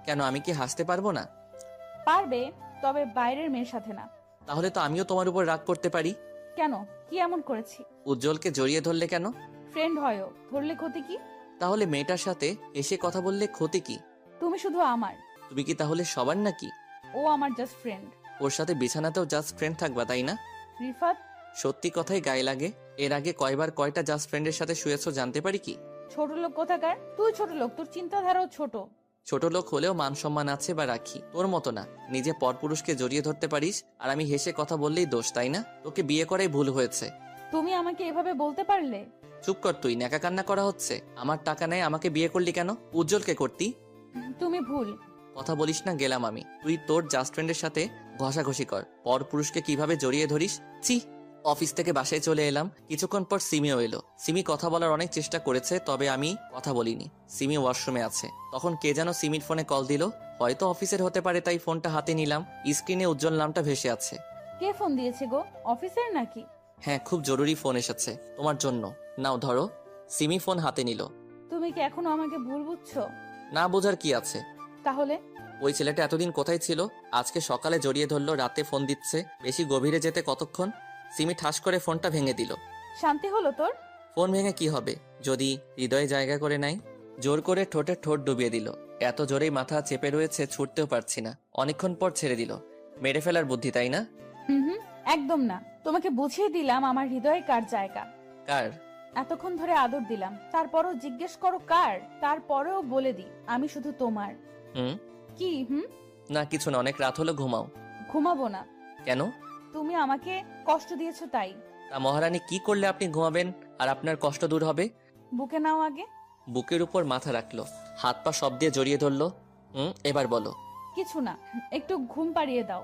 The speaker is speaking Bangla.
কেন, আমি কি হাসতে পারবো না? পারবে, তবে বাইরের মেয়ের সাথে না। তাহলে তো আমিও তোমার উপর রাগ করতে পারি। কেন, কি এমন করেছি? উজ্জ্বলকে জড়িয়ে ধরলে কেন? ফ্রেন্ড হয়ও, ধরলে ক্ষতি কি? তাহলে মেয়েটার সাথে এসে কথা বললে ক্ষতি কি? তুমি শুধু আমার, তুমি কি তাহলে সবার নাকি? ও আমার জাস্ট ফ্রেন্ড। ওর সাথে বিছানাতেও জাস্ট ফ্রেন্ড থাকবা, তাই না? রিফাত, সত্যি কথাই গায়ে লাগে। এর আগে কয়বার কয়টা জাস্ট ফ্রেন্ডের সাথে শুয়েছো জানতে পারি কি? ছোট লোক কোথাকার? তুই ছোট লোক, তোর চিন্তাধারাও ছোট। ছোট লোক হলেও মান সম্মান আছে বা রাখি, তোর মতো না। নিজে পরপুরুষকে জড়িয়ে ধরতে পারিস আর আমি হেসে কথা বললেই দোষ, তাই না? তোকে বিয়ে করাই ভুল হয়েছে। তুমি আমাকে এভাবে বলতে পারলে? চুপ কর তুই, ন্যাকা কান্না করা হচ্ছে। আমার টাকা নেই, আমাকে বিয়ে করলি কেন? উজ্জ্বলকে করতি। তুমি ভুল। কথা বলিস না, গেলাম আমি। তুই তোর জাস্ট ফ্রেন্ডের সাথে ঘষাঘষি কর, পরপুরুষকে কিভাবে জড়িয়ে ধরিস। ছি। অফিস থেকে বাসায় চলে এলাম, কিছুক্ষণ পর সিমিও এলো। সিমি কথা বলার অনেক চেষ্টা করেছে, তবে আমি কথা বলিনি। সিমি ওয়াশরুমে আছে। তখন কে যেন সিমির ফোনে কল দিল। হয়তো অফিসের হতে পারে, তাই ফোনটা হাতে নিলাম। স্ক্রিনে উজ্জ্বল নামটা ভেসে আছে। কে ফোন দিয়েছে গো? অফিসের নাকি? হ্যাঁ, খুব জরুরি ফোন এসেছে তোমার জন্য। নাও ধরো। সিমি ফোন হাতে নিল। তুমি কি এখনো আমাকে ভুল বুঝছো? না বোঝার কি আছে? তাহলে? ওই ছেলেটা এতদিন কোথায় ছিল? আজকে সকালে জড়িয়ে ধরলো, রাতে ফোন দিচ্ছে। বেশি গভীরে যেতে কতক্ষণ? সিমি ঠাস করে ফোনটা ভেঙে দিল। শান্তি হলো তোর? ফোন ভেঙে কি হবে যদি হৃদয়ে জায়গা করে নাই? জোর করে ঠোঁটে ঠোঁট ডুবিয়ে দিল। এত জোরেই মাথা চেপে রয়েছে, ছুটতেও পারছি না। অনেকক্ষণ পর ছেড়ে দিল। মেরে ফেলার বুদ্ধি, তাই না? হুম, একদম না। তোমাকে বুঝিয়ে দিলাম আমার হৃদয়ে কার জায়গা। কার? এতক্ষণ ধরে আদর দিলাম, তারপরও জিজ্ঞেস করো কার? তারপরেও বলে দিই আমি শুধু তোমার। হুম? কি হুম? না কিছু না, অনেক রাত হলো, ঘুমাও। ঘুমাবো না। কেন? তুমি আমাকে কষ্ট দিয়েছো তাই। তা মহারানী, কি করলে আপনি ঘুমাবেন আর আপনার কষ্ট দূর হবে? বুকে নাও আগে। বুকের উপর মাথা রাখলো, হাত পা সব দিয়ে জড়িয়ে ধরলো। এবার বলো। কিছু না, একটু ঘুম পাড়িয়ে দাও।